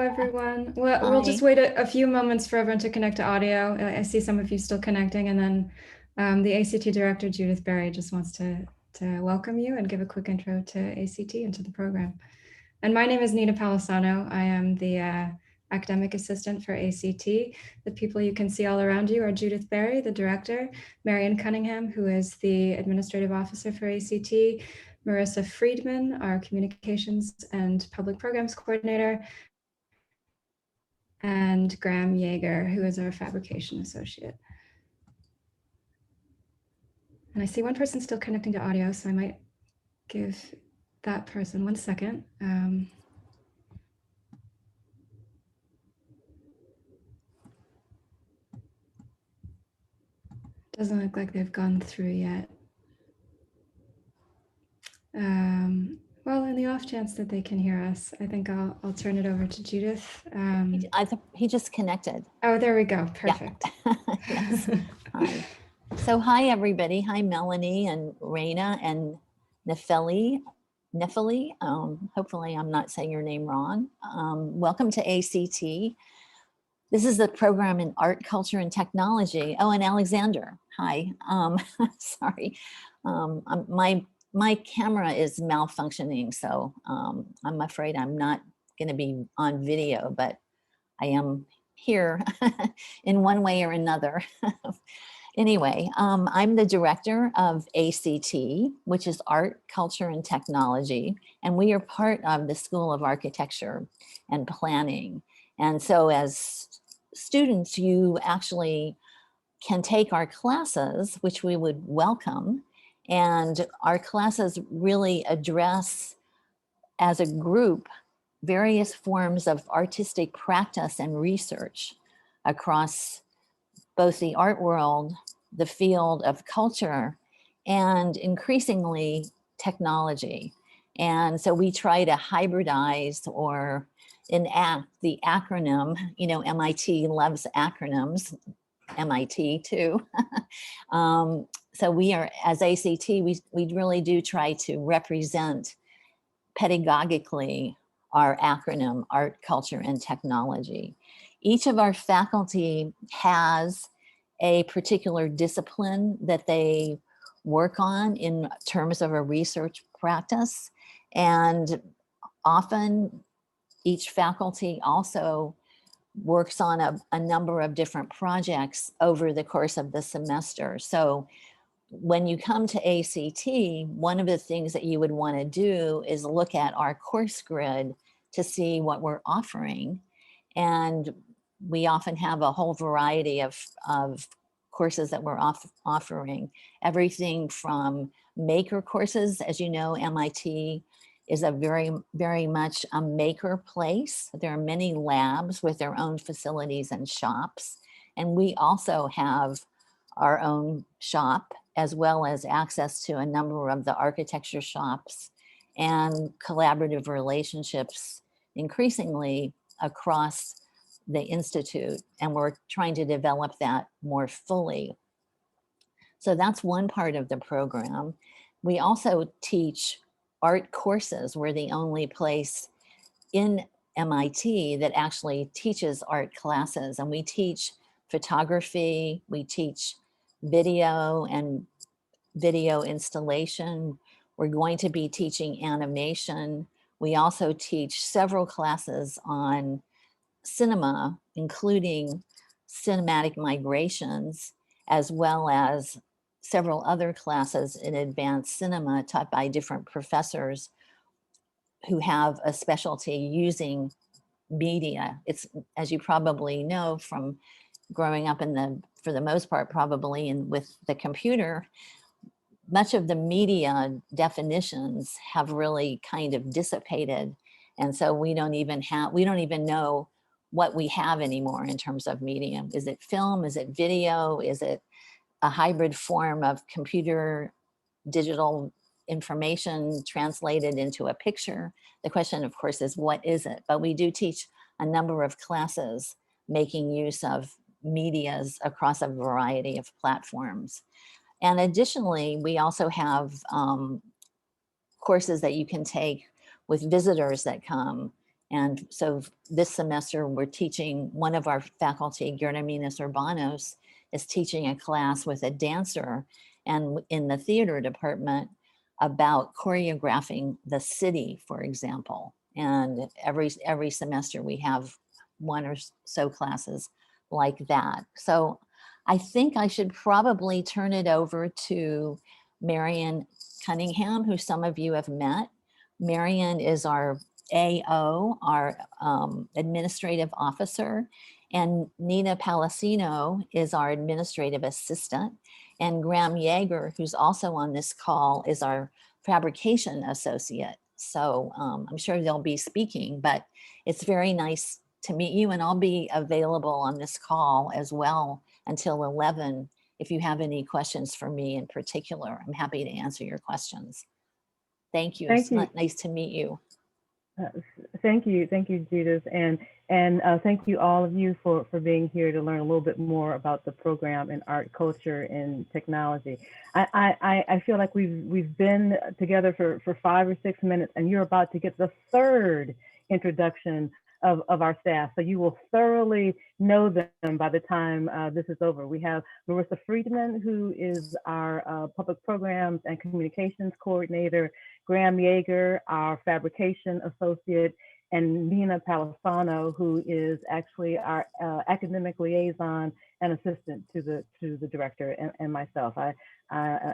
Everyone. We'll just Hi. wait a few moments for everyone to connect to audio. I see some of you still connecting, and then the ACT director, Judith Berry, just wants to welcome you and give a quick intro to ACT and to the program. And my name is Nina Palisano. I am the academic assistant for ACT. The people you can see all around you are Judith Berry, the director, Marion Cunningham, who is the administrative officer for ACT, Marissa Friedman, our communications and public programs coordinator, and Graham Yeager, who is our fabrication associate. And I see one person still connecting to audio, so I might give that person 1 second. Doesn't look like they've gone through yet. Well, in the off chance that they can hear us, I think I'll turn it over to Judith. He just connected. Oh, there we go. Perfect. Yeah. Yes. Hi. So hi, everybody. Hi, Melanie and Raina and Nefeli. Hopefully I'm not saying your name wrong. Welcome to ACT. This is the program in art, culture, and technology. Oh, and Alexander. Hi. Sorry. My camera is malfunctioning, so I'm afraid I'm not going to be on video, but I am here in one way or another. Anyway, I'm the director of ACT, which is Art, Culture, and Technology, and we are part of the School of Architecture and Planning. And so as students, you actually can take our classes, which we would welcome. And our classes really address, as a group, various forms of artistic practice and research across both the art world, the field of culture, and increasingly technology. And so we try to hybridize or enact the acronym, you know, MIT loves acronyms, MIT too. So we are, as ACT, we really do try to represent pedagogically our acronym, Art, Culture, and Technology. Each of our faculty has a particular discipline that they work on in terms of a research practice. And often each faculty also works on a number of different projects over the course of the semester. So when you come to ACT, one of the things that you would want to do is look at our course grid to see what we're offering. And we often have a whole variety of courses that we're offering. Everything from maker courses. As you know, MIT is a very much a maker place. There are many labs with their own facilities and shops. And we also have our own shop, as well as access to a number of the architecture shops and collaborative relationships increasingly across the Institute. And we're trying to develop that more fully. So that's one part of the program. We also teach art courses. We're the only place in MIT that actually teaches art classes. And we teach photography, we teach video and video installation. We're going to be teaching animation. We also teach several classes on cinema, including cinematic migrations, as well as several other classes in advanced cinema taught by different professors who have a specialty using media. It's, as you probably know from growing up for the most part, probably with the computer, much of the media definitions have really kind of dissipated. And so we don't even know what we have anymore in terms of medium. Is it film? Is it video? Is it a hybrid form of computer digital information translated into a picture? The question, of course, is what is it? But we do teach a number of classes making use of medias across a variety of platforms. And additionally, we also have courses that you can take with visitors that come. And so this semester we're teaching, one of our faculty, Guillerminas Urbanos, is teaching a class with a dancer and in the theater department about choreographing the city, for example. And every semester we have one or so classes like that. So I think I should probably turn it over to Marion Cunningham, who some of you have met. Marion is our AO, our administrative officer, and Nina Palacino is our administrative assistant. And Graham Yeager, who's also on this call, is our fabrication associate. So I'm sure they'll be speaking, but it's very nice to meet you, and I'll be available on this call as well until 11. If you have any questions for me in particular, I'm happy to answer your questions. Thank you. Thank you. Nice to meet you. Thank you, Judith, and thank you all of you for being here to learn a little bit more about the program in art, culture, and technology. I feel like we've been together for 5 or 6 minutes, and you're about to get the third introduction of our staff, so you will thoroughly know them by the time this is over. We have Marissa Friedman, who is our public programs and communications coordinator, Graham Yeager, our fabrication associate, and Nina Palazano, who is actually our academic liaison and assistant to the director, and myself. I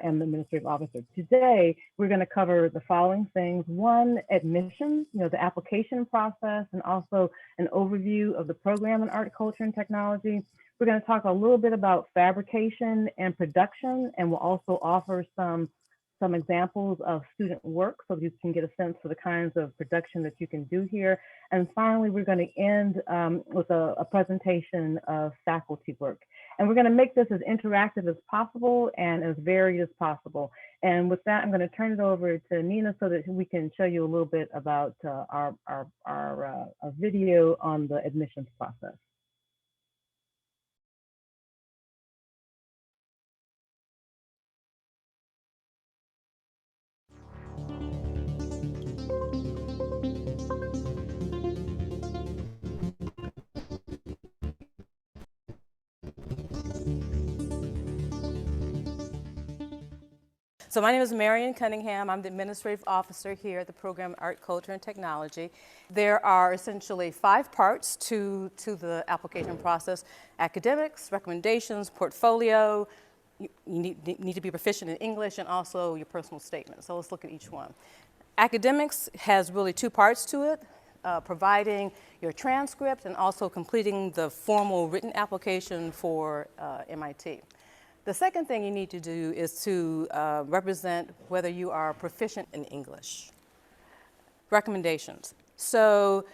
am the administrative officer. Today, we're going to cover the following things. One, admissions, the application process, and also an overview of the program in art, culture, and technology. We're going to talk a little bit about fabrication and production, and we'll also offer some examples of student work so you can get a sense for the kinds of production that you can do here. And finally, we're going to end with a presentation of faculty work. And we're going to make this as interactive as possible and as varied as possible. And with that, I'm going to turn it over to Nina so that we can show you a little bit about our video on the admissions process. So my name is Marion Cunningham. I'm the administrative officer here at the program Art, Culture, and Technology. There are essentially 5 parts to the application process: academics, recommendations, portfolio. You need to be proficient in English, and also your personal statement. So let's look at each one. Academics has really 2 parts to it: providing your transcript and also completing the formal written application for MIT. The second thing you need to do is to represent whether you are proficient in English. Recommendations. So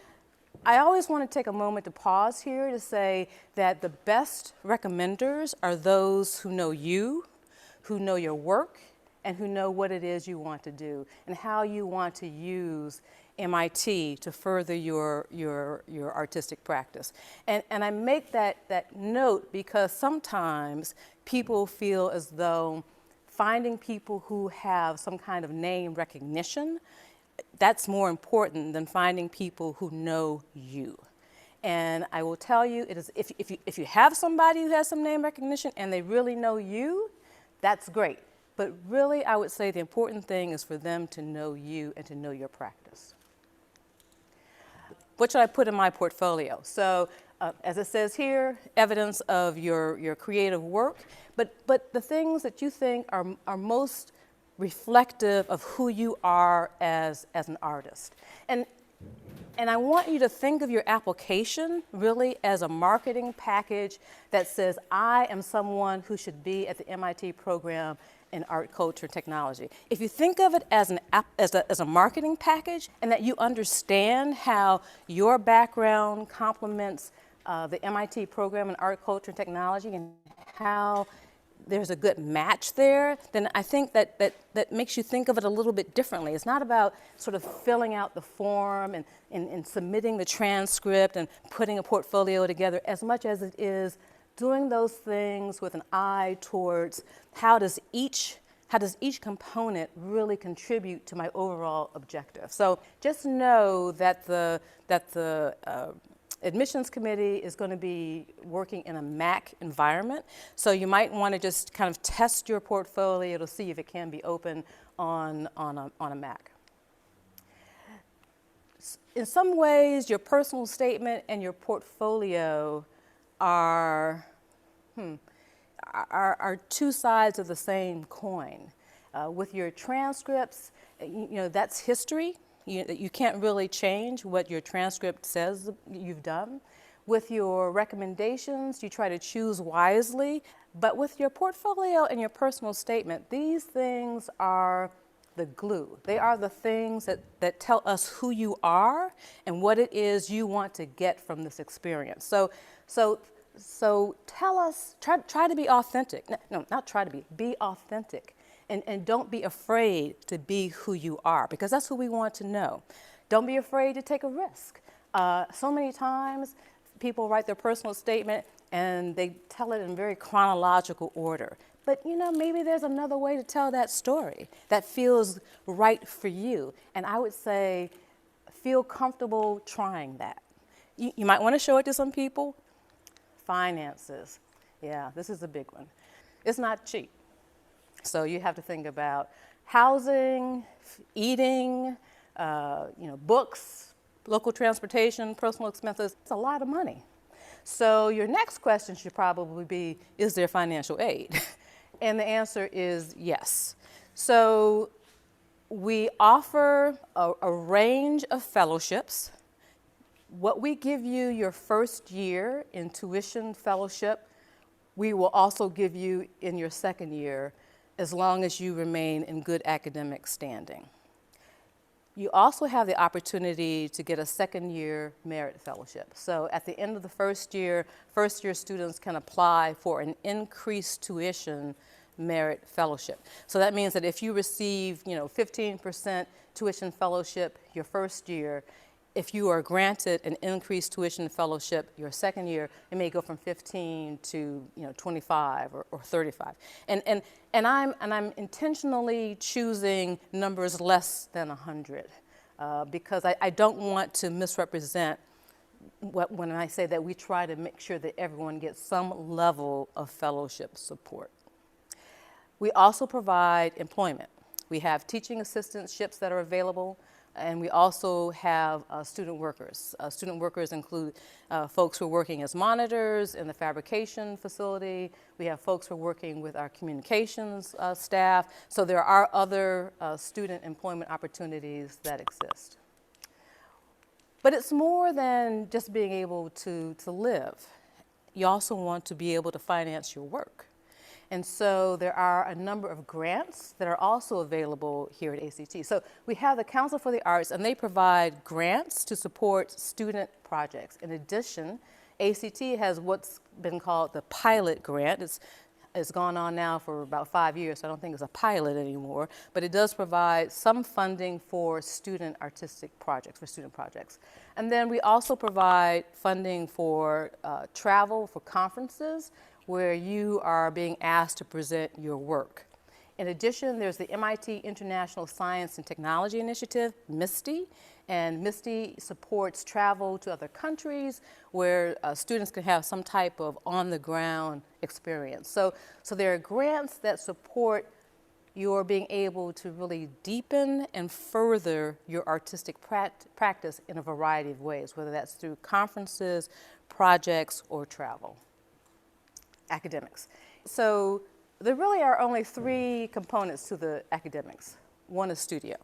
I always want to take a moment to pause here to say that the best recommenders are those who know you, who know your work, and who know what it is you want to do and how you want to use MIT to further your artistic practice. And I make that note because sometimes people feel as though finding people who have some kind of name recognition, that's more important than finding people who know you. And I will tell you, it is if you have somebody who has some name recognition and they really know you, that's great. But really, I would say the important thing is for them to know you and to know your practice. What should I put in my portfolio? So as it says here, evidence of your creative work, but the things that you think are most reflective of who you are as an artist. And I want you to think of your application really as a marketing package that says, I am someone who should be at the MIT program in art, culture, technology. If you think of it as a marketing package and that you understand how your background complements the MIT program in art, culture, and technology and how there's a good match there, then I think that makes you think of it a little bit differently. It's not about sort of filling out the form and submitting the transcript and putting a portfolio together as much as it is doing those things with an eye towards how how does each component really contribute to my overall objective? So just know that the admissions committee is going to be working in a MAC environment. So you might want to just kind of test your portfolio to see if it can be open on a MAC. In some ways, your personal statement and your portfolio are two sides of the same coin. With your transcripts, that's history. You can't really change what your transcript says you've done. With your recommendations, you try to choose wisely. But with your portfolio and your personal statement, these things are the glue. They are the things that tell us who you are and what it is you want to get from this experience. So tell us, try to be authentic. No, not try to be authentic. And don't be afraid to be who you are, because that's who we want to know. Don't be afraid to take a risk. So many times people write their personal statement and they tell it in very chronological order. But maybe there's another way to tell that story that feels right for you. And I would say, feel comfortable trying that. You might want to show it to some people. Finances. Yeah, this is a big one. It's not cheap. So you have to think about housing, eating, books, local transportation, personal expenses. It's a lot of money. So your next question should probably be, is there financial aid? And the answer is yes. So we offer a range of fellowships. What we give you your first year in tuition fellowship, we will also give you in your second year, as long as you remain in good academic standing. You also have the opportunity to get a second year merit fellowship. So at the end of the first year students can apply for an increased tuition merit fellowship. So that means that if you receive 15% tuition fellowship your first year, if you are granted an increased tuition fellowship your second year, it may go from 15 to 25 or 35. And I'm intentionally choosing numbers less than 100 because I don't want to misrepresent when I say that we try to make sure that everyone gets some level of fellowship support. We also provide employment. We have teaching assistantships that are available. And we also have student workers. Student workers include folks who are working as monitors in the fabrication facility. We have folks who are working with our communications staff. So there are other student employment opportunities that exist. But it's more than just being able to live. You also want to be able to finance your work. And so there are a number of grants that are also available here at ACT. So we have the Council for the Arts, and they provide grants to support student projects. In addition, ACT has what's been called the pilot grant. It's gone on now for about 5 years, so I don't think it's a pilot anymore, but it does provide some funding for student artistic projects, for student projects. And then we also provide funding for travel, for conferences, where you are being asked to present your work. In addition, there's the MIT International Science and Technology Initiative, MISTI, and MISTI supports travel to other countries where students can have some type of on-the-ground experience. So there are grants that support your being able to really deepen and further your artistic practice in a variety of ways, whether that's through conferences, projects, or travel. Academics. So there really are only 3 components to the academics. One is studio.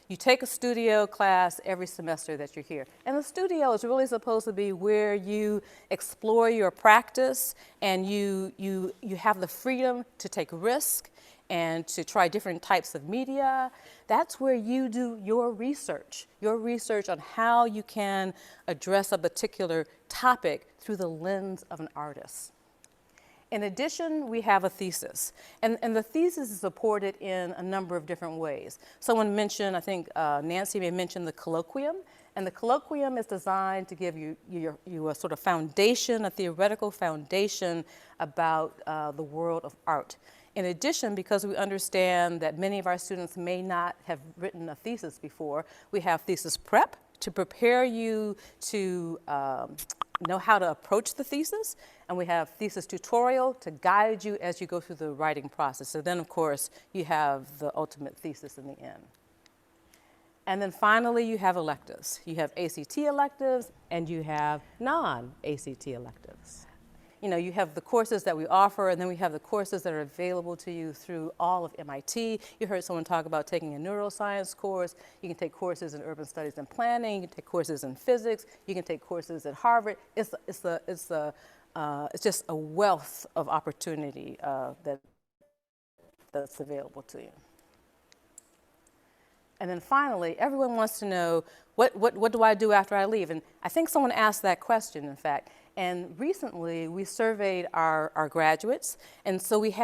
You take a studio class every semester that you're here. And the studio is really supposed to be where you explore your practice and you have the freedom to take risk and to try different types of media. That's where you do your research on how you can address a particular topic through the lens of an artist. In addition, we have a thesis, and the thesis is supported in a number of different ways. Someone mentioned, I think Nancy may mention the colloquium, and the colloquium is designed to give you a sort of foundation, a theoretical foundation about the world of art. In addition, because we understand that many of our students may not have written a thesis before, we have thesis prep to prepare you to know how to approach the thesis, and we have thesis tutorial to guide you as you go through the writing process. So then, of course, you have the ultimate thesis in the end. And then finally, you have electives. You have ACT electives, and you have non-ACT electives. You know, you have the courses that we offer, and then we have the courses that are available to you through all of MIT. You heard someone talk about taking a neuroscience course. You can take courses in urban studies and planning. You can take courses in physics. You can take courses at Harvard. It's just a wealth of opportunity that's available to you. And then finally, everyone wants to know, what do I do after I leave? And I think someone asked that question, in fact. And recently, we surveyed our graduates. And so we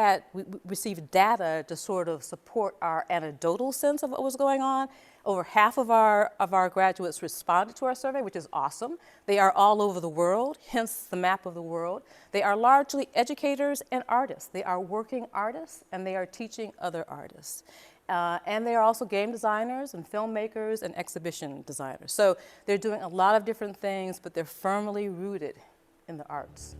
received data to sort of support our anecdotal sense of what was going on. Over half of our graduates responded to our survey, which is awesome. They are all over the world, hence the map of the world. They are largely educators and artists. They are working artists, and they are teaching other artists. And they are also game designers and filmmakers and exhibition designers. So they're doing a lot of different things, but they're firmly rooted in the arts.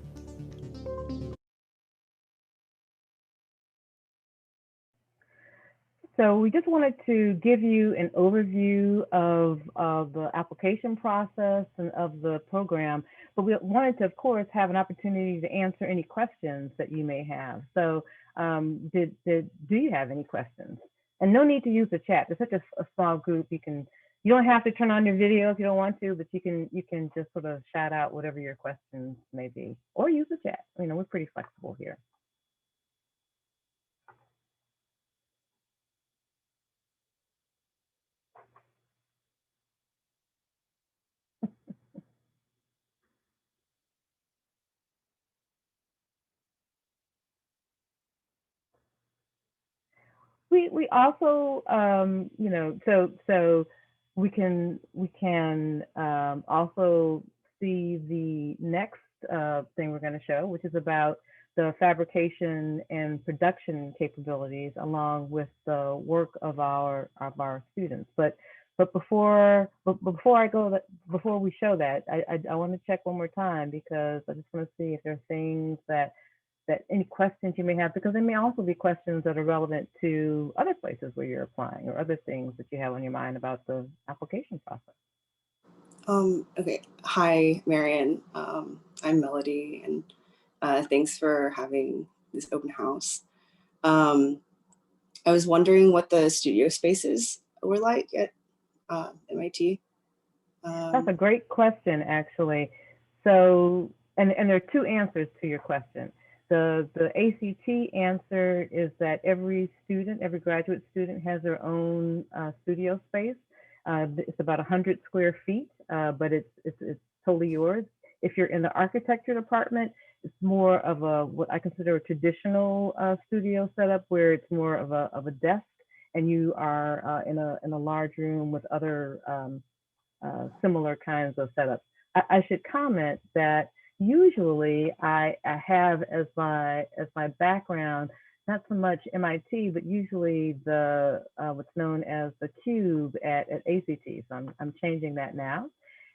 So we just wanted to give you an overview of the application process and of the program, but we wanted to, of course, have an opportunity to answer any questions that you may have. So do you have any questions? And no need to use the chat. It's such a small group. You don't have to turn on your video if you don't want to, but you can just sort of shout out whatever your questions may be, or use the chat. You know, we're pretty flexible here. We also, you know, so we can also see the next thing we're going to show, which is about the fabrication and production capabilities along with the work of our students. But before we show that, I want to check one more time, because I just want to see if there are things that any questions you may have, because there may also be questions that are relevant to other places where you're applying, or other things that you have on your mind about the application process. Okay. Hi, Marian. I'm Melody, and thanks for having this open house. I was wondering what the studio spaces were like at MIT. That's a great question, actually. So, and there are two answers to your question. The ACT answer is that every graduate student has their own studio space. It's about 100 square feet, but it's totally yours. If you're in the architecture department, it's more of what I consider a traditional studio setup, where it's more of a desk, and you are in a large room with other similar kinds of setups. I should comment that usually I have as my background not so much MIT, but usually the what's known as the cube at ACT. So I'm changing that now.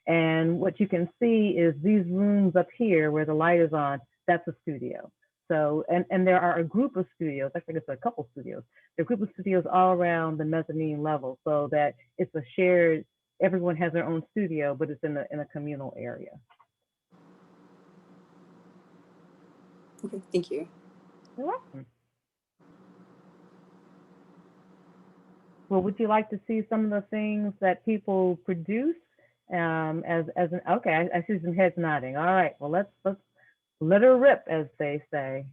And what you can see is these rooms up here where the light is on, that's a studio. So, and there are a group of studios, actually it's a couple studios. There are a group of studios all around the mezzanine level, so that it's a shared, everyone has their own studio, but it's in a communal area. Okay, thank you. You're welcome. Well, would you like to see some of the things that people produce okay, I see some heads nodding. All right, well, let's let her rip, as they say.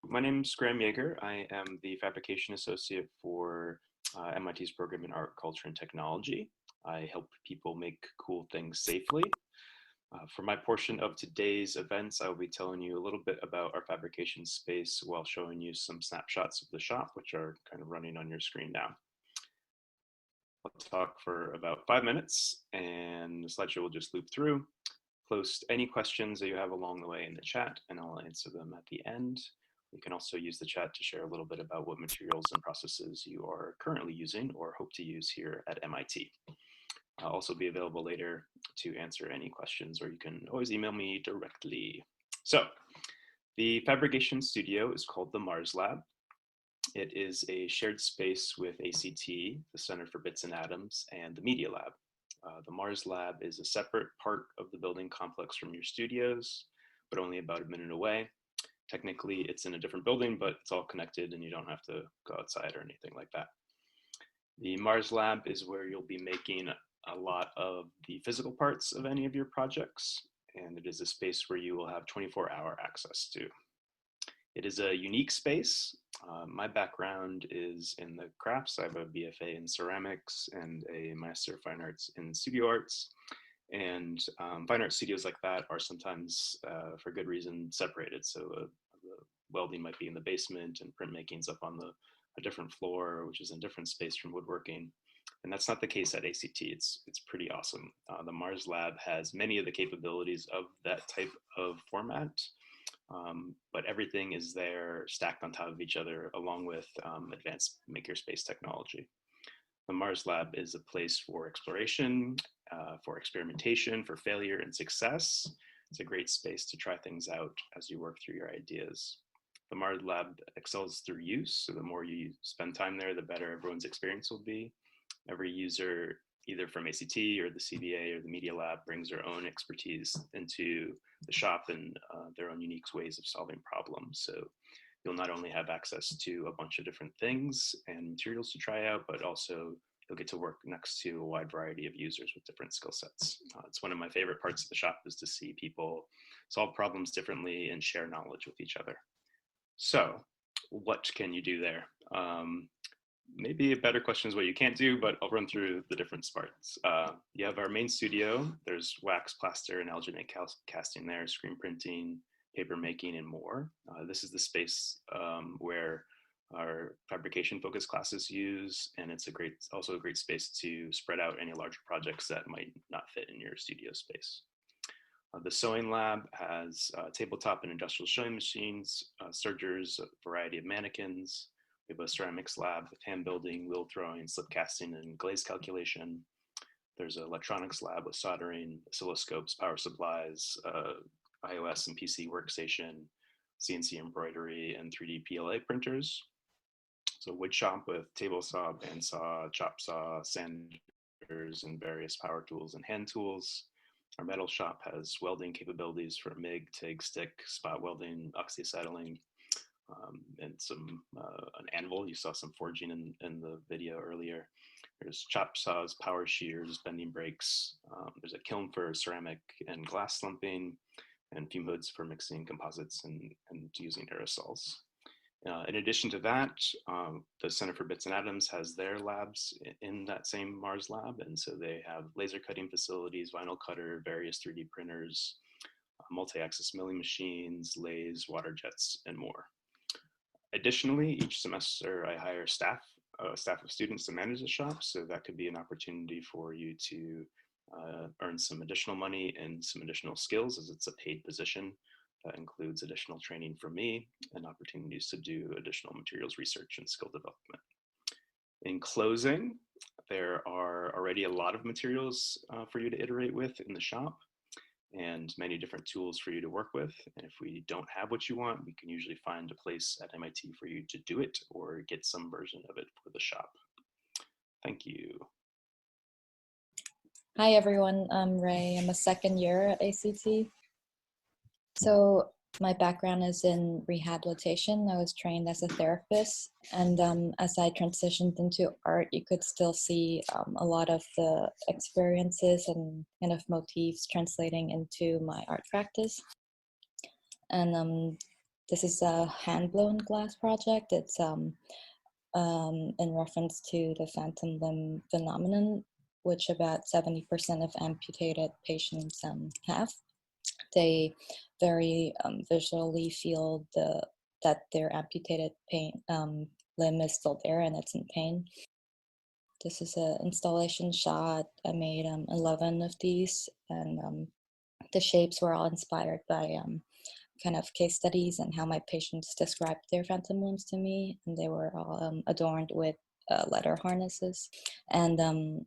my name is Graham Yeager. I am the Fabrication Associate for MIT's program in Art, Culture, and Technology. I help people make cool things safely. For my portion of today's events, I will be telling you a little bit about our fabrication space while showing you some snapshots of the shop, which are kind of running on your screen now. I'll talk for about 5 minutes, and the slideshow will just loop through. Post any questions that you have along the way in the chat, and I'll answer them at the end. You can also use the chat to share a little bit about what materials and processes you are currently using or hope to use here at MIT. I'll also be available later to answer any questions, or you can always email me directly. So the fabrication studio is called the Mars Lab. It is a shared space with ACT, the Center for Bits and Atoms, and the Media Lab. The Mars Lab is a separate part of the building complex from your studios, but only about a minute away. Technically, it's in a different building, but it's all connected and you don't have to go outside or anything like that. The Mars Lab is where you'll be making a lot of the physical parts of any of your projects, and it is a space where you will have 24-hour access to. It is a unique space. My background is in the crafts. I have a BFA in ceramics and a Master of Fine Arts in Studio Arts. And fine art studios like that are sometimes, for good reason, separated. So the welding might be in the basement and printmaking's up on a different floor, which is in a different space from woodworking. And that's not the case at ACT. It's pretty awesome. The Mars Lab has many of the capabilities of that type of format, but everything is there stacked on top of each other along with advanced makerspace technology. The Mars Lab is a place for exploration, for experimentation, for failure and success. It's a great space to try things out as you work through your ideas. The Mars Lab excels through use, so the more you spend time there, the better everyone's experience will be. Every user, either from ACT or the CBA or the Media Lab, brings their own expertise into the shop and their own unique ways of solving problems. So you'll not only have access to a bunch of different things and materials to try out, but also you'll get to work next to a wide variety of users with different skill sets. It's one of my favorite parts of the shop is to see people solve problems differently and share knowledge with each other. So what can you do there? Maybe a better question is what you can't do, but I'll run through the different parts. You have our main studio. There's wax, plaster, and alginate casting there, screen printing, paper making, and more. This is the space where our fabrication focused classes use, and it's also a great space to spread out any larger projects that might not fit in your studio space. The sewing lab has tabletop and industrial sewing machines, sergers, a variety of mannequins. We have a ceramics lab with hand building, wheel throwing, slip casting, and glaze calculation. There's an electronics lab with soldering, oscilloscopes, power supplies, iOS and PC workstation, CNC embroidery, and 3D PLA printers. So wood shop with table saw, bandsaw, chop saw, sanders, and various power tools and hand tools. Our metal shop has welding capabilities for MIG, TIG, stick, spot welding, oxyacetylene, and an anvil. You saw some forging in the video earlier. There's chop saws, power shears, bending brakes. There's a kiln for ceramic and glass slumping, and fume hoods for mixing composites and using aerosols. In addition to that, the Center for Bits and Atoms has their labs in that same Mars Lab, and so they have laser cutting facilities, vinyl cutter, various 3D printers, multi-axis milling machines, lathes, water jets, and more. Additionally, each semester I hire a staff of students to manage the shop, so that could be an opportunity for you to earn some additional money and some additional skills, as it's a paid position. That includes additional training from me and opportunities to do additional materials research and skill development. In closing, there are already a lot of materials for you to iterate with in the shop, and many different tools for you to work with. And if we don't have what you want, we can usually find a place at MIT for you to do it or get some version of it for the shop. Thank you. Hi everyone, I'm Ray. I'm a second year at ACT. So my background is in rehabilitation. I was trained as a therapist, and as I transitioned into art, you could still see a lot of the experiences and kind of motifs translating into my art practice. And this is a hand-blown glass project. It's in reference to the phantom limb phenomenon, which about 70% of amputated patients have. They very visually feel that their amputated limb is still there and it's in pain. This is an installation shot. I made 11 of these, and the shapes were all inspired by kind of case studies and how my patients described their phantom limbs to me, and they were all adorned with leather harnesses. And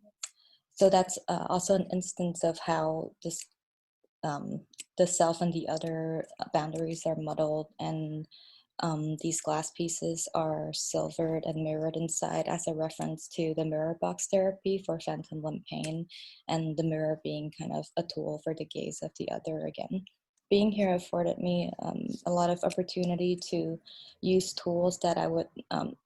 so that's also an instance of how this the self and the other boundaries are muddled, and these glass pieces are silvered and mirrored inside as a reference to the mirror box therapy for phantom limb pain, and the mirror being kind of a tool for the gaze of the other again. Being here afforded me a lot of opportunity to use tools that I would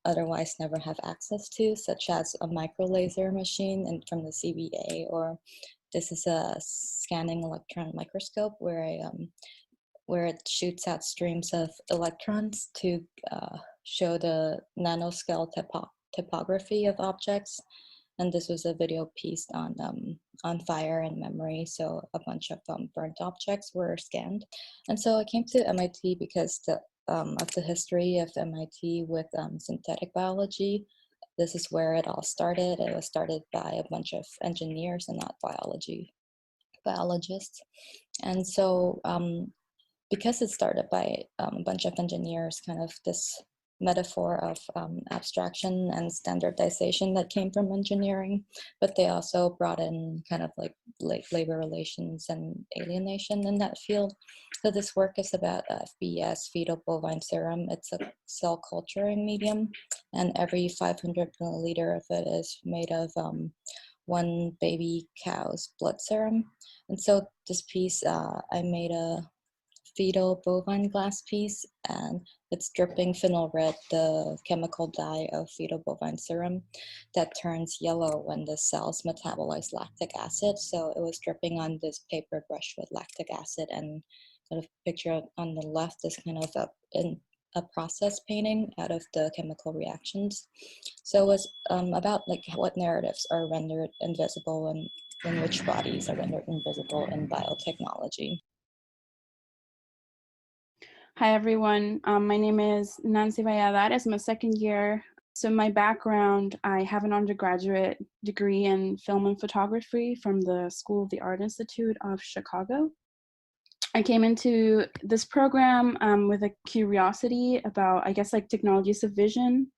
otherwise never have access to, such as a micro laser machine and from the CBA, or this is a scanning electron microscope where it shoots out streams of electrons to show the nanoscale topography of objects. And this was a video piece on fire and memory. So a bunch of burnt objects were scanned. And so I came to MIT because of the history of MIT with synthetic biology. This is where it all started. It was started by a bunch of engineers and not biologists. And so because it started by a bunch of engineers, kind of this metaphor of abstraction and standardization that came from engineering, but they also brought in kind of like labor relations and alienation in that field. So this work is about FBS, fetal bovine serum. It's a cell culturing medium, and every 500 milliliter of it is made of one baby cow's blood serum. And so this piece, I made a fetal bovine glass piece, and it's dripping phenol red, the chemical dye of fetal bovine serum that turns yellow when the cells metabolize lactic acid. So it was dripping on this paper brush with lactic acid, and sort of picture on the left is kind of a process painting out of the chemical reactions. So it was about like what narratives are rendered invisible and which bodies are rendered invisible in biotechnology. Hi, everyone. My name is Nancy Valladares. I'm a second year. So my background, I have an undergraduate degree in film and photography from the School of the Art Institute of Chicago. I came into this program with a curiosity about, I guess, like technologies of vision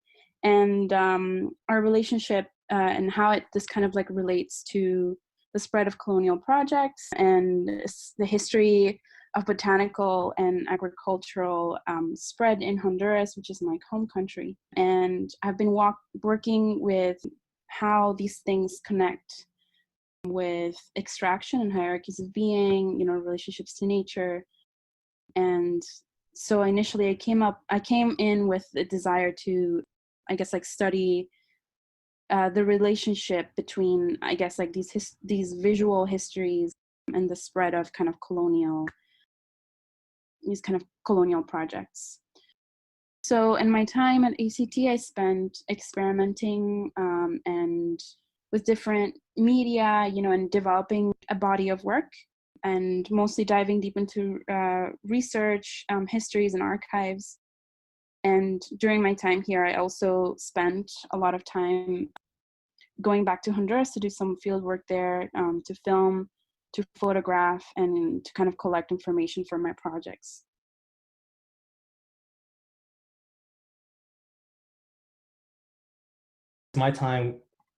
and our relationship and how this kind of like relates to the spread of colonial projects and the history of botanical and agricultural spread in Honduras, which is my home country. And I've been working with how these things connect with extraction and hierarchies of being, relationships to nature. And so initially I came in with the desire to, I guess, like study the relationship between, I guess, like these visual histories and the spread of kind of these kind of colonial projects. So in my time at ACT, I spent experimenting and with different media, and developing a body of work, and mostly diving deep into research, histories, and archives. And during my time here, I also spent a lot of time going back to Honduras to do some field work there, to film, to photograph, and to kind of collect information for my projects. My time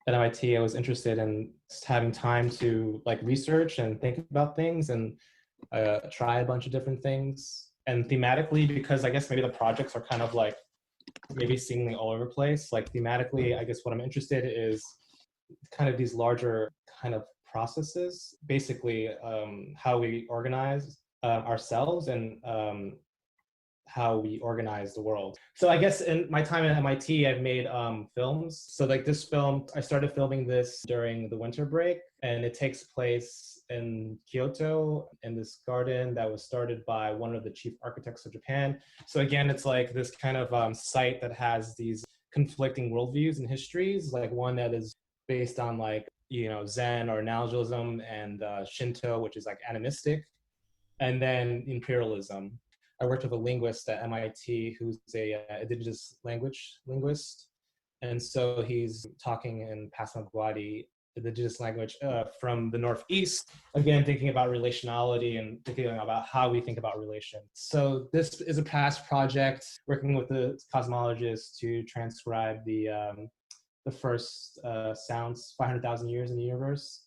at MIT, I was interested in having time to like research and think about things and try a bunch of different things. And thematically, because I guess maybe the projects are kind of like maybe seemingly all over the place, like thematically, I guess what I'm interested in is kind of these larger kind of processes, basically how we organize ourselves and how we organize the world. So I guess in my time at MIT, I've made films. So like this film, I started filming this during the winter break. And it takes place in Kyoto in this garden that was started by one of the chief architects of Japan. So again, it's like this kind of site that has these conflicting worldviews and histories, like one that is based on like, you know, Zen or analogism, and Shinto, which is like animistic, and then imperialism. I worked with a linguist at MIT who's a indigenous language linguist. And so he's talking in Passamaquoddy, the indigenous language from the Northeast, again, thinking about relationality and thinking about how we think about relation. So this is a past project working with the cosmologists to transcribe the first sounds 500,000 years in the universe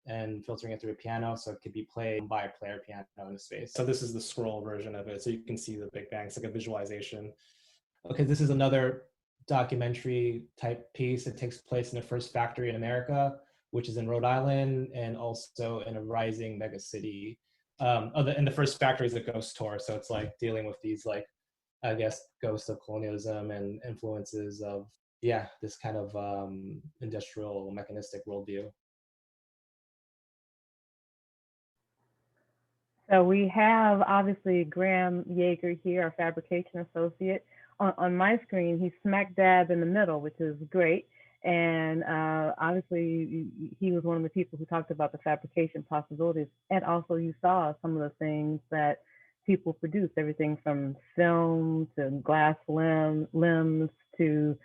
and filtering it through a piano so it could be played by a player piano in space. So this is the scroll version of it. So you can see the Big Bang. It's like a visualization. Okay, this is another documentary type piece. It takes place in the first factory in America, which is in Rhode Island, and also in a rising mega city. And the first factory is a ghost tour. So it's like dealing with these, like, I guess, ghosts of colonialism and influences of, yeah, this kind of industrial mechanistic worldview. So we have obviously Graham Yeager here, our fabrication associate. On my screen, he's smack dab in the middle, which is great. And obviously he was one of the people who talked about the fabrication possibilities. And also you saw some of the things that people produce, everything from film to glass limbs to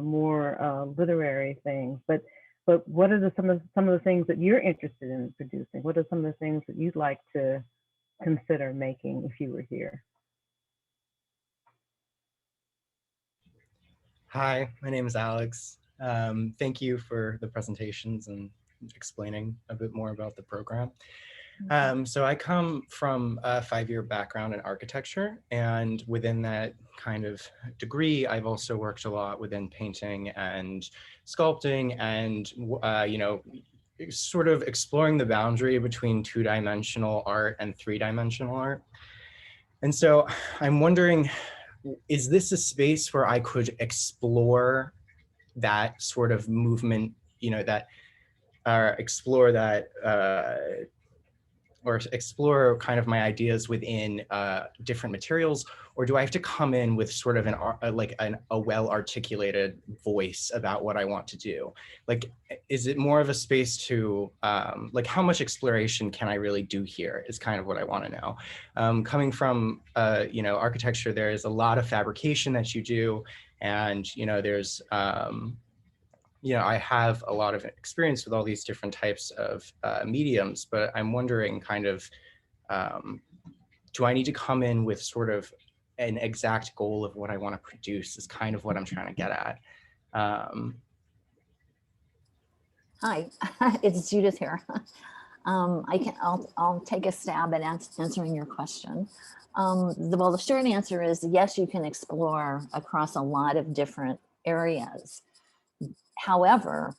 more literary things. But what are some of the things that you're interested in producing? What are some of the things that you'd like to consider making if you were here? Hi, my name is Alex. Thank you for the presentations and explaining a bit more about the program. So I come from a 5-year background in architecture, and within that kind of degree, I've also worked a lot within painting and sculpting and, you know, sort of exploring the boundary between 2-dimensional art and 3-dimensional art. And so I'm wondering, is this a space where I could explore that sort of movement, you know, that explore that or explore kind of my ideas within different materials, or do I have to come in with sort of a well-articulated voice about what I want to do? Like, is it more of a space to, like, how much exploration can I really do here is kind of what I want to know. Coming from, you know, architecture, there is a lot of fabrication that you do, and, you know, there's, you know, I have a lot of experience with all these different types of mediums, but I'm wondering kind of, do I need to come in with sort of an exact goal of what I want to produce is kind of what I'm trying to get at. Hi, it's Judith here. I'll take a stab at answering your question. Well, the short answer is yes, you can explore across a lot of different areas. However,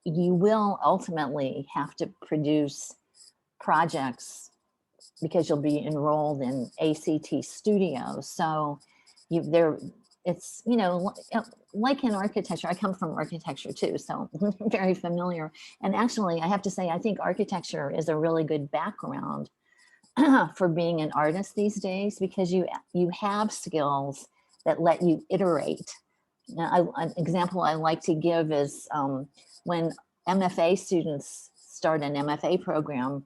you will ultimately have to produce projects because you'll be enrolled in ACT studios. So it's, you know, like in architecture, I come from architecture too, so I'm very familiar. And actually, I have to say, I think architecture is a really good background for being an artist these days, because you have skills that let you iterate. Now, an example I like to give is when MFA students start an MFA program,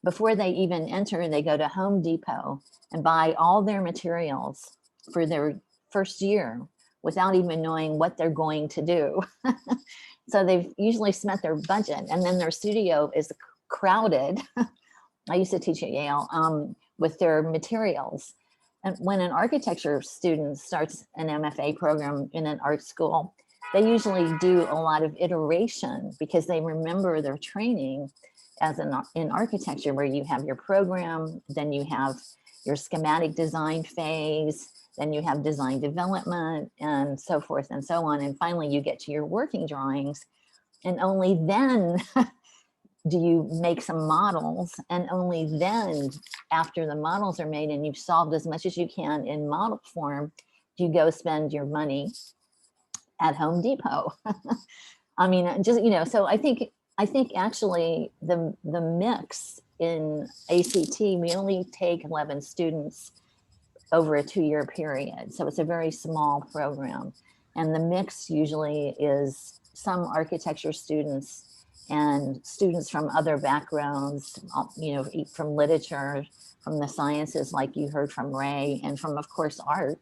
before they even enter, they go to Home Depot and buy all their materials for their first year without even knowing what they're going to do. So they've usually spent their budget, and then their studio is crowded. I used to teach at Yale with their materials. And when an architecture student starts an MFA program in an art school, they usually do a lot of iteration because they remember their training as in architecture, where you have your program, then you have your schematic design phase, then you have design development, and so forth and so on. And finally, you get to your working drawings, and only then do you make some models, and only then, after the models are made and you've solved as much as you can in model form, do you go spend your money at Home Depot. I mean, just, you know, so I think I think actually the mix in ACT, we only take 11 students over a 2-year period. So it's a very small program. And the mix usually is some architecture students and students from other backgrounds, you know, from literature, from the sciences, like you heard from Ray, and from, of course, art.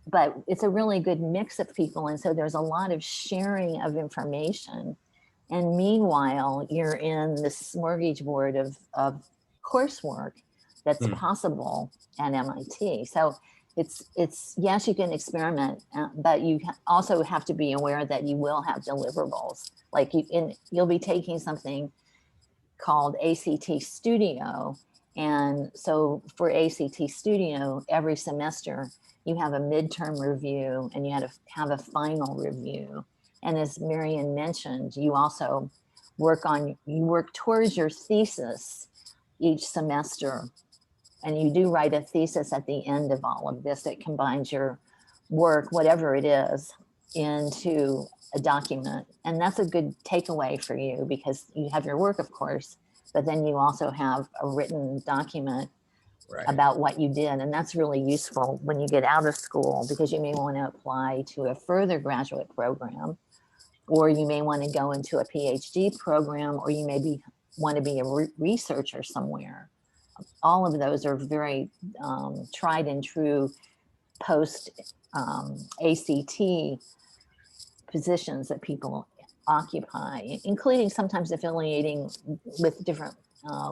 But it's a really good mix of people. And so there's a lot of sharing of information. And meanwhile, you're in this smorgasbord of coursework that's possible at MIT. So it's yes, you can experiment, but you also have to be aware that you will have deliverables. Like you'll be taking something called ACT Studio. And so for ACT Studio, every semester you have a midterm review and you have a final review. And as Marian mentioned, you also work towards your thesis each semester. And you do write a thesis at the end of all of this that combines your work, whatever it is, into a document. And that's a good takeaway for you because you have your work, of course, but then you also have a written document about what you did. And that's really useful when you get out of school because you may want to apply to a further graduate program, or you may want to go into a PhD program, or you maybe want to be a researcher somewhere. All of those are very tried and true post ACT positions that people occupy, including sometimes affiliating with different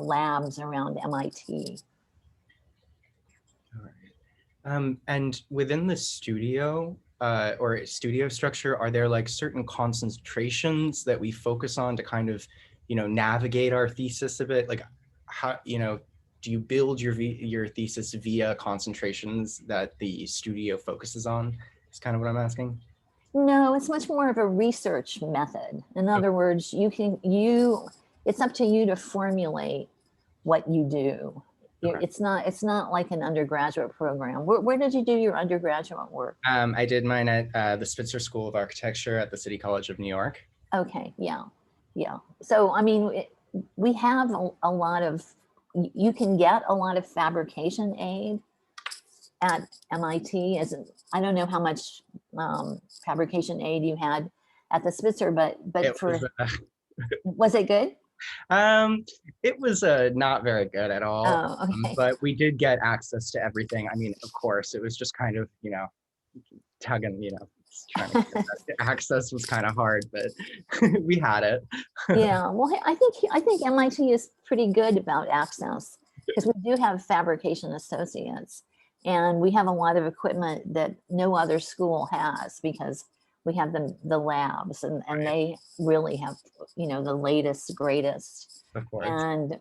labs around MIT. All right. And within the studio or studio structure, are there like certain concentrations that we focus on to kind of, you know, navigate our thesis a bit? Like how, you know, do you build your thesis via concentrations that the studio focuses on? Is kind of what I'm asking. No, it's much more of a research method. In other words, it's up to you to formulate what you do. Okay. It's not like an undergraduate program. Where did you do your undergraduate work? I did mine at the Spitzer School of Architecture at the City College of New York. Okay, yeah. So, I mean, we have a lot of, you can get a lot of fabrication aid at MIT. I don't know how much fabrication aid you had at the Spitzer, but was it good? It was not very good at all. Oh, okay. But we did get access to everything. I mean, of course, it was just kind of, you know, tugging, you know, trying to get access was kind of hard, but we had it. Yeah, well, I think MIT is pretty good about access because we do have fabrication associates, and we have a lot of equipment that no other school has because we have the labs and they really have, you know, the latest, greatest. Of course. And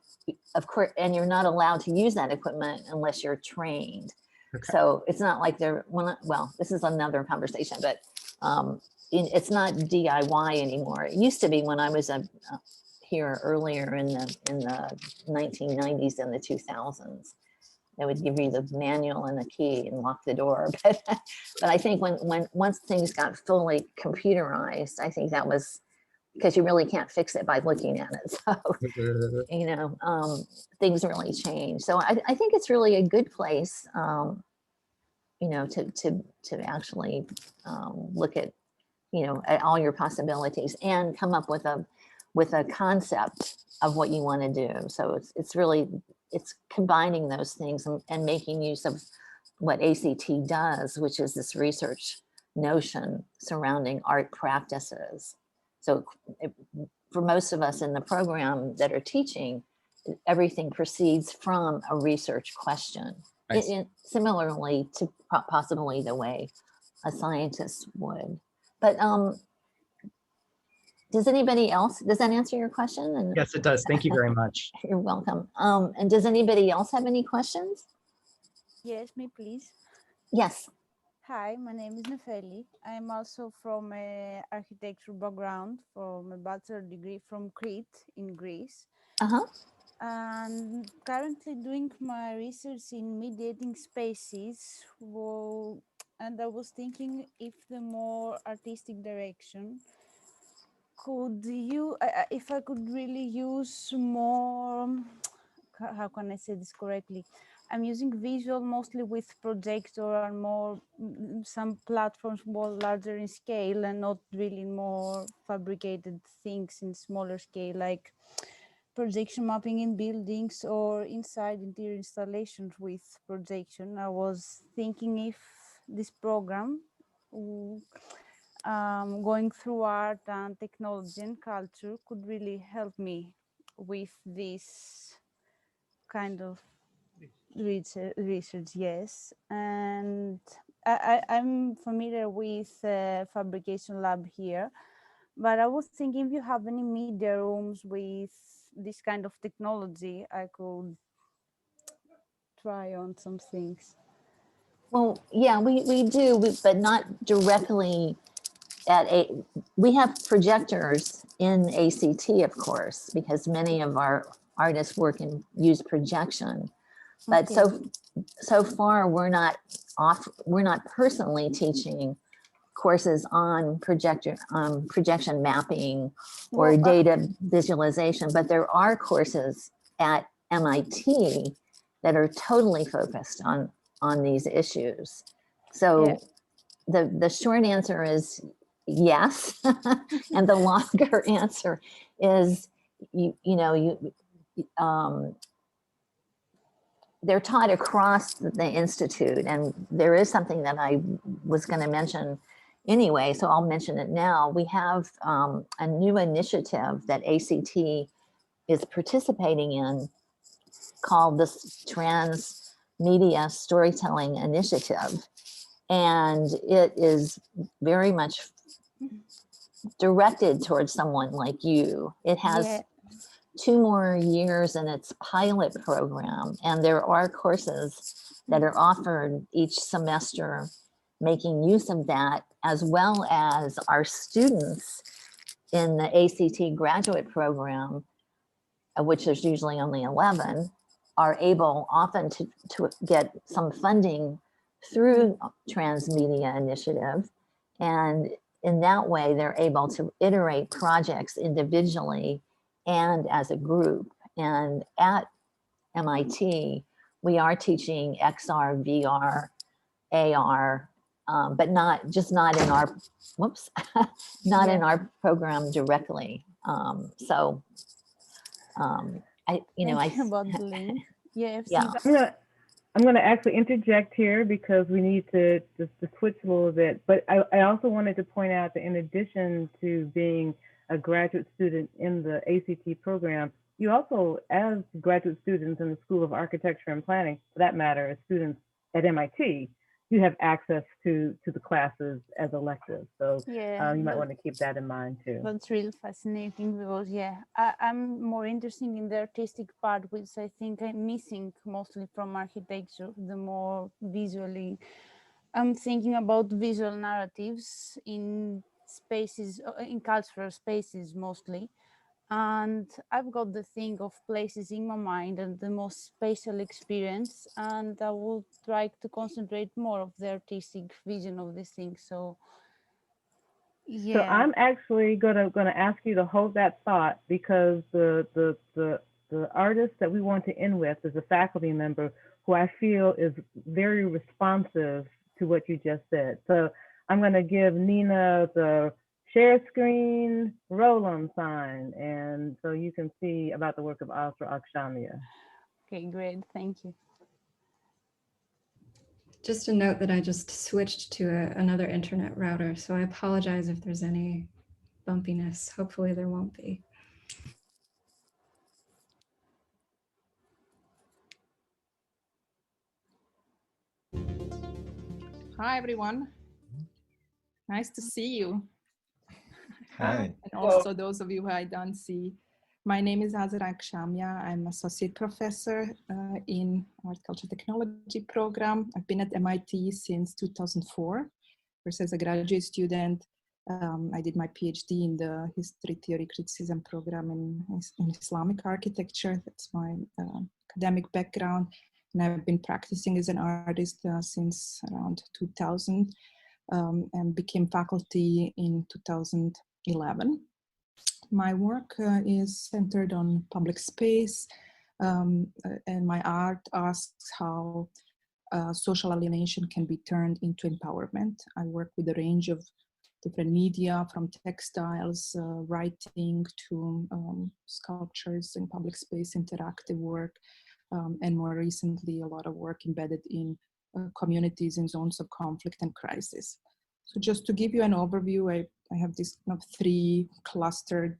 and you're not allowed to use that equipment unless you're trained. Okay. So it's not like well, this is another conversation, but it's not DIY anymore. It used to be when I was here earlier in the 1990s and the 2000s. They would give you the manual and the key and lock the door. But I think once things got fully computerized, I think that was because you really can't fix it by looking at it. So, you know, things really change. So I think it's really a good place, you know, to actually look at, you know, at all your possibilities and come up with a concept of what you want to do. So it's combining those things and making use of what ACT does, which is this research notion surrounding art practices. So for most of us in the program that are teaching, everything proceeds from a research question. Similarly to possibly the way a scientist would. But does that answer your question? And yes, it does. Thank you very much. You're welcome. And does anybody else have any questions? Yes, me please. Yes. Hi, my name is Nefeli. I'm also from an architecture background, from a bachelor degree from Crete in Greece. And currently doing my research in mediating spaces. And I was thinking if the more artistic direction if I could really use more, how can I say this correctly? I'm using visual mostly with projector and more some platforms more larger in scale and not really more fabricated things in smaller scale, like projection mapping in buildings or inside interior installations with projection. I was thinking if this program, going through art and technology and culture, could really help me with this kind of research, yes. And I'm familiar with Fabrication Lab here, but I was thinking if you have any media rooms with this kind of technology, I could try on some things. Well, yeah, we do, but not directly we have projectors in ACT, of course, because many of our artists use projection. But Okay. so far we're not personally teaching courses on projection mapping or data visualization, but there are courses at MIT that are totally focused on these issues. So the short answer is yes, and the longer answer is they're taught across the institute, and there is something that I was going to mention anyway, so I'll mention it now. We have a new initiative that ACT is participating in called the Transmedia Storytelling Initiative. And it is very much directed towards someone like you. It has 2 more years in its pilot program, and there are courses that are offered each semester making use of that, as well as our students in the ACT graduate program, which there's usually only 11, are able often to get some funding through Transmedia Initiative. And in that way, they're able to iterate projects individually and as a group. And at MIT, we are teaching XR, VR, AR, but not in our, in our program directly. About the link. I'm going to actually interject here because we need to just to switch a little bit. But I also wanted to point out that in addition to being a graduate student in the ACT program, you also, as graduate students in the School of Architecture and Planning, for that matter, as students at MIT, you have access to the classes as electives. So you might want to keep that in mind too. That's really fascinating because I'm more interested in the artistic part, which I think I'm missing mostly from architecture. The more visually, I'm thinking about visual narratives in spaces, in cultural spaces mostly. And I've got the thing of places in my mind and the most spatial experience, and I will try to concentrate more of the artistic vision of this thing. So So I'm actually gonna ask you to hold that thought, because the artist that we want to end with is a faculty member who I feel is very responsive to what you just said. So I'm gonna give Nina the share screen, roll on sign, and so you can see about the work of Asra Akshamia. Okay, great, thank you. Just a note that I just switched to another internet router, so I apologize if there's any bumpiness. Hopefully there won't be. Hi, everyone. Nice to see you. Hi. And also those of you who I don't see. My name is Azra Akshamia. I'm associate professor in Art Culture Technology program. I've been at MIT since 2004. First as a graduate student, I did my PhD in the History, Theory, Criticism program in Islamic architecture. That's my academic background. And I've been practicing as an artist since around 2000 and became faculty in 2011. My work is centered on public space, and my art asks how social alienation can be turned into empowerment. I work with a range of different media, from textiles, writing, to sculptures in public space, interactive work, and more recently, a lot of work embedded in communities in zones of conflict and crisis. So just to give you an overview, I have these kind of three clustered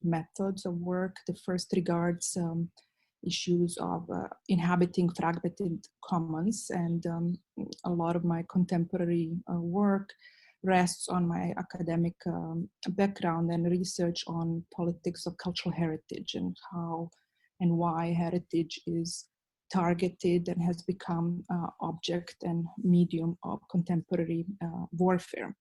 methods of work. The first regards issues of inhabiting fragmented commons, and a lot of my contemporary work rests on my academic background and research on politics of cultural heritage and how and why heritage is targeted and has become object and medium of contemporary warfare.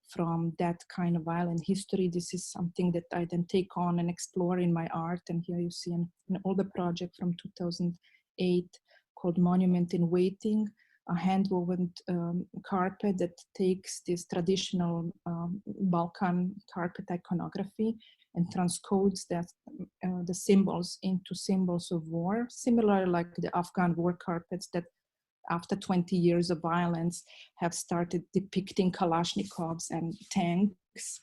From that kind of violent history, this is something that I then take on and explore in my art. And here you see an older project from 2008 called Monument in Waiting, a hand-woven carpet that takes this traditional Balkan carpet iconography and transcodes that, the symbols into symbols of war, similar like the Afghan war carpets that after 20 years of violence have started depicting Kalashnikovs and tanks,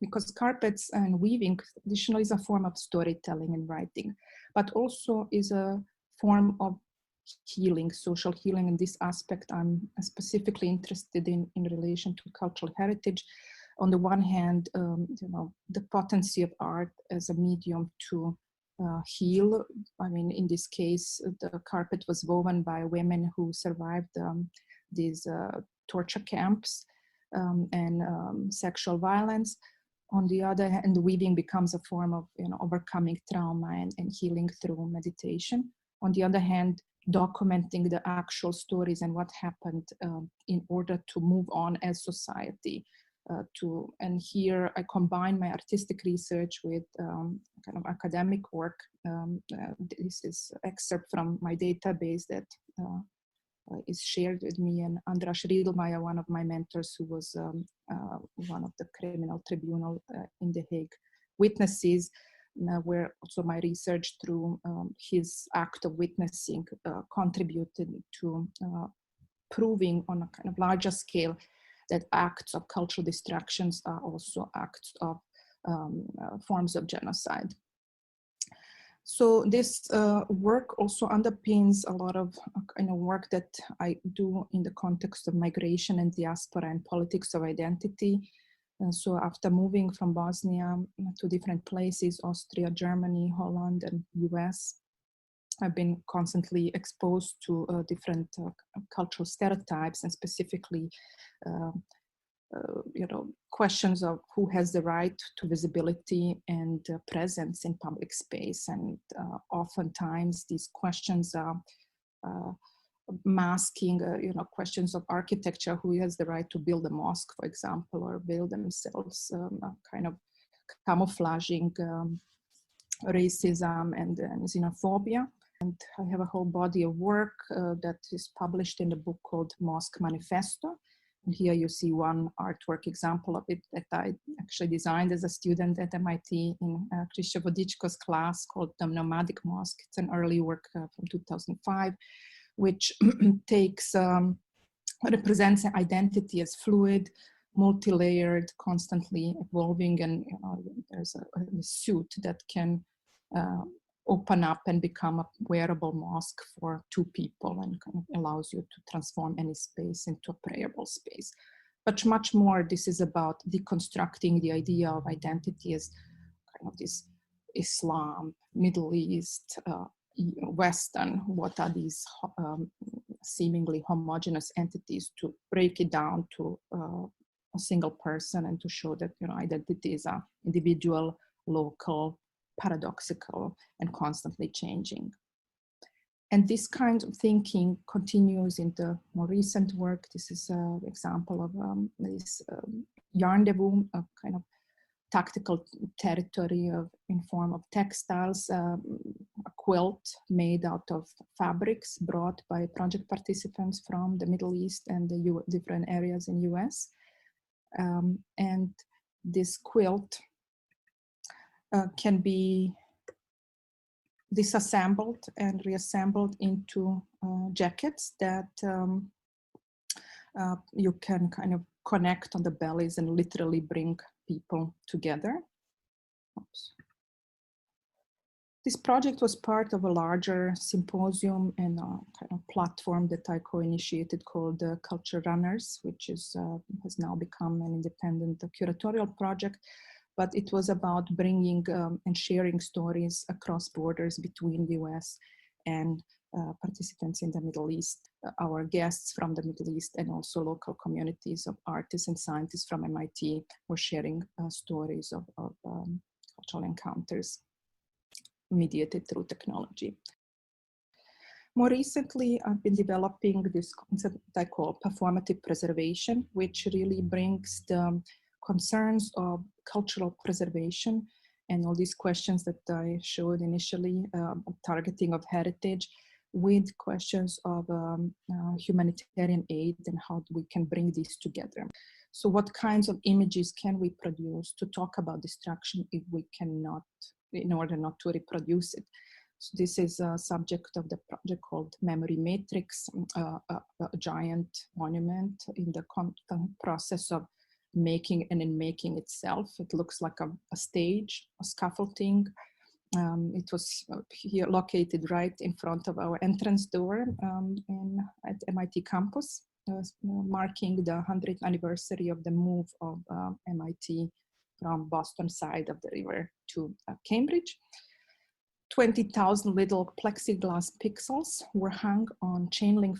because carpets and weaving traditionally is a form of storytelling and writing, but also is a form of healing, social healing. In this aspect, I'm specifically interested in relation to cultural heritage. On the one hand, the potency of art as a medium to heal. I mean, in this case, the carpet was woven by women who survived these torture camps and sexual violence. On the other hand, the weaving becomes a form of overcoming trauma and healing through meditation. On the other hand, documenting the actual stories and what happened in order to move on as society. And here I combine my artistic research with kind of academic work. This is excerpt from my database that is shared with me, and Andras Riedelmeier, one of my mentors, who was one of the criminal tribunal in The Hague witnesses, where also my research through his act of witnessing contributed to proving on a kind of larger scale that acts of cultural destructions are also acts of forms of genocide. So this work also underpins a lot of work that I do in the context of migration and diaspora and politics of identity. So after moving from Bosnia to different places, Austria, Germany, Holland, and US, I've been constantly exposed to different cultural stereotypes, and specifically questions of who has the right to visibility and presence in public space. And oftentimes these questions are masking, questions of architecture, who has the right to build a mosque, for example, or build themselves, kind of camouflaging racism and xenophobia. And I have a whole body of work that is published in the book called Mosque Manifesto. And here you see one artwork example of it that I actually designed as a student at MIT in Krzysztof Wodiczko's class called The Nomadic Mosque. It's an early work from 2005, which represents identity as fluid, multi-layered, constantly evolving, and there's a suit that can open up and become a wearable mosque for two people, and kind of allows you to transform any space into a prayable space. But much more, this is about deconstructing the idea of identity as kind of this Islam, Middle East, Western, what are these seemingly homogeneous entities, to break it down to a single person and to show that identities are individual, local, paradoxical, and constantly changing. And this kind of thinking continues into more recent work. This is an example of this yarn-devu, a kind of tactical territory in form of textiles, a quilt made out of fabrics brought by project participants from the Middle East and the different areas in US. And this quilt can be disassembled and reassembled into jackets that you can kind of connect on the bellies and literally bring people together. Oops. This project was part of a larger symposium and kind of platform that I co-initiated called the Culture Runners, which is has now become an independent curatorial project. But it was about bringing and sharing stories across borders between the US and participants in the Middle East, our guests from the Middle East, and also local communities of artists and scientists from MIT were sharing stories of cultural encounters mediated through technology. More recently, I've been developing this concept I call performative preservation, which really brings the concerns of cultural preservation and all these questions that I showed initially, targeting of heritage, with questions of humanitarian aid and how we can bring these together. So what kinds of images can we produce to talk about destruction if we cannot, in order not to reproduce it? So this is a subject of the project called Memory Matrix, a giant monument in the process of making and in making itself. It looks like a stage, a scaffolding. It was here located right in front of our entrance door at MIT campus, marking the 100th anniversary of the move of MIT from Boston side of the river to Cambridge. 20,000 little plexiglass pixels were hung on chain link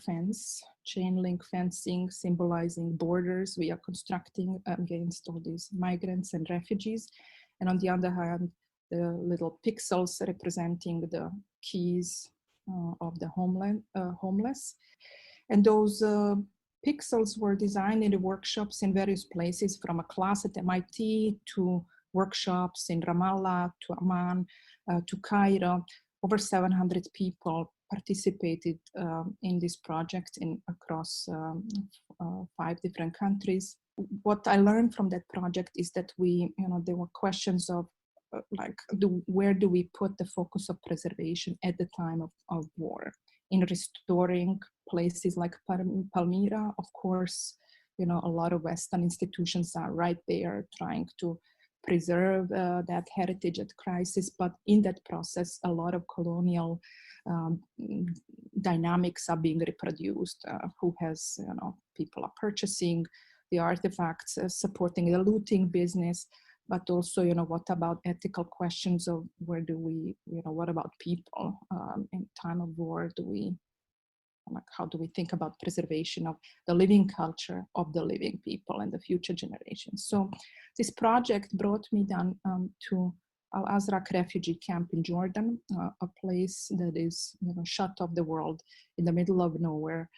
fencing symbolizing borders we are constructing against all these migrants and refugees. And on the other hand, the little pixels representing the keys of the homeless. And those pixels were designed in the workshops in various places, from a class at MIT to workshops in Ramallah to Amman to Cairo. Over 700 people participated in this project across 5 different countries. What I learned from that project is that there were questions of where do we put the focus of preservation at the time of war? In restoring places like Palmyra, of course, a lot of Western institutions are right there trying to preserve that heritage at crisis, but in that process, a lot of colonial dynamics are being reproduced. People are purchasing the artifacts, supporting the looting business, but also, what about ethical questions of where do we, what about people in time of war? How do we think about preservation of the living culture of the living people and the future generations? So this project brought me down to Al-Azraq refugee camp in Jordan, a place that is shut off the world in the middle of nowhere.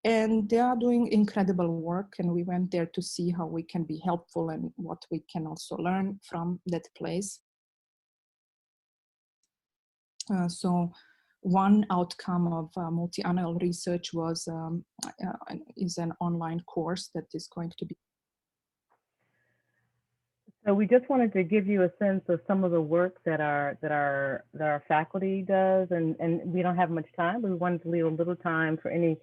And they are doing incredible work, and we went there to see how we can be helpful and what we can also learn from that place. So one outcome of multi-annual research is an online course that is going to be. So we just wanted to give you a sense of some of the work that our faculty does, and we don't have much time, but we wanted to leave a little time for any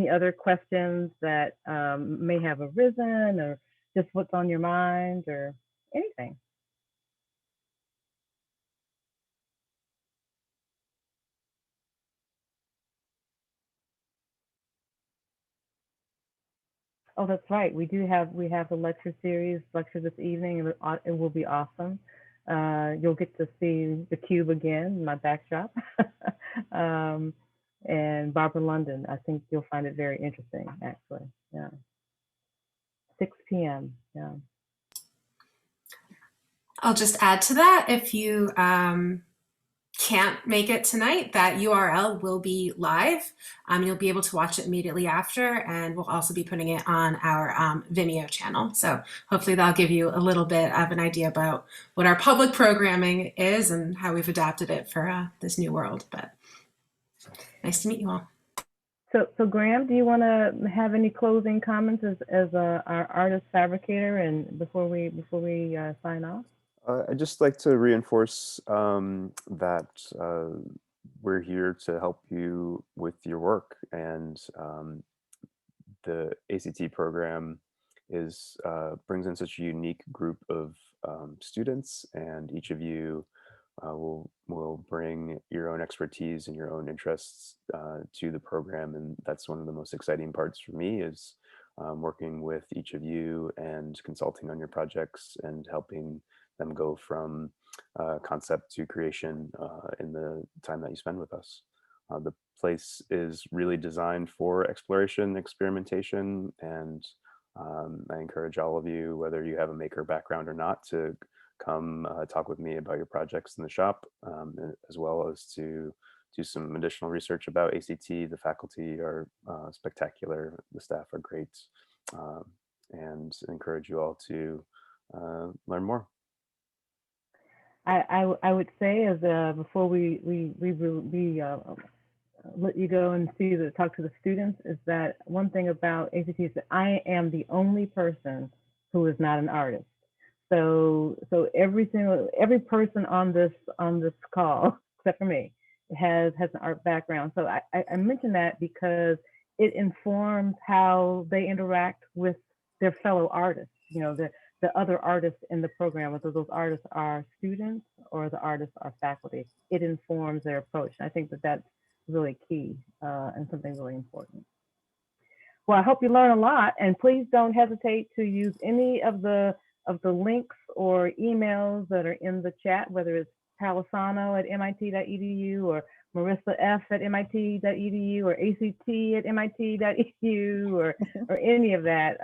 other questions that may have arisen, or just what's on your mind, or anything. Oh, that's right. We have the lecture this evening, and it will be awesome. You'll get to see the cube again, my backdrop, and Barbara London. I think you'll find it very interesting, actually. Yeah. 6 p.m. Yeah. I'll just add to that, if you can't make it tonight, that URL will be live. You'll be able to watch it immediately after, and we'll also be putting it on our Vimeo channel. So hopefully that'll give you a little bit of an idea about what our public programming is and how we've adapted it for this new world. But nice to meet you all. So Graham, do you want to have any closing comments as our artist fabricator, and before we sign off? I'd just like to reinforce that we're here to help you with your work, and the ACT program is brings in such a unique group of students, and each of you will bring your own expertise and your own interests to the program, and that's one of the most exciting parts for me is working with each of you and consulting on your projects and helping them go from concept to creation in the time that you spend with us. The place is really designed for exploration, experimentation, and I encourage all of you, whether you have a maker background or not, to come talk with me about your projects in the shop, as well as to do some additional research about ACT. The faculty are spectacular, the staff are great, and encourage you all to learn more. I would say, as before we let you go and talk to the students, is that one thing about ACT is that I am the only person who is not an artist. So every person on this call, except for me, has an art background. So I mention that because it informs how they interact with their fellow artists. You know, the other artists in the program, whether those artists are students or the artists are faculty, it informs their approach. And I think that that's really key and something really important. Well, I hope you learn a lot, and please don't hesitate to use any of the links or emails that are in the chat, whether it's palisano@mit.edu or Marissa F@mit.edu or ACT@mit.edu or any of that.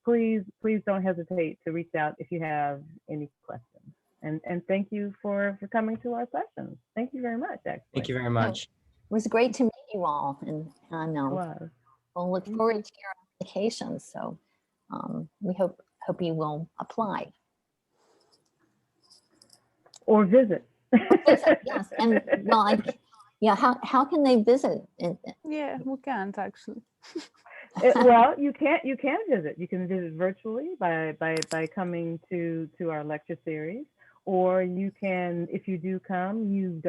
Please don't hesitate to reach out if you have any questions. And thank you for coming to our sessions. Thank you very much, actually. Thank you very much. It was great to meet you all, and we'll look forward to your applications. So we hope you will apply. Or visit. Yes, and well, how can they visit? Yeah, we can't actually. Well, you can visit. You can visit virtually by coming to our lecture series, or you can, if you do come, you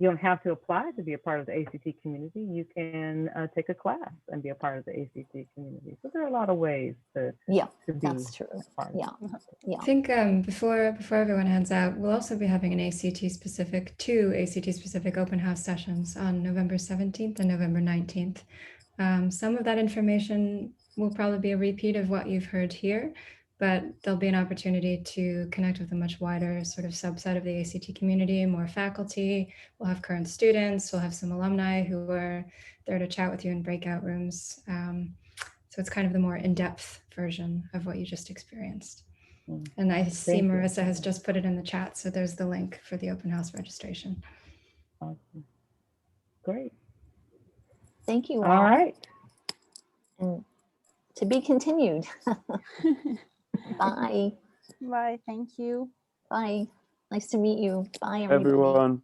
don't have to apply to be a part of the ACT community. You can take a class and be a part of the ACT community. So there are a lot of ways to be that's true. Yeah. I think before everyone heads out, we'll also be having two ACT specific open house sessions on November 17th and November 19th. Some of that information will probably be a repeat of what you've heard here, but there'll be an opportunity to connect with a much wider sort of subset of the ACT community, more faculty. We'll have current students, we'll have some alumni who are there to chat with you in breakout rooms. So it's kind of the more in-depth version of what you just experienced. And I see Marissa has just put it in the chat, so there's the link for the open house registration. Awesome. Great. Thank you all. All right. And to be continued. Bye. Bye. Thank you. Bye. Nice to meet you. Bye, everybody. Everyone.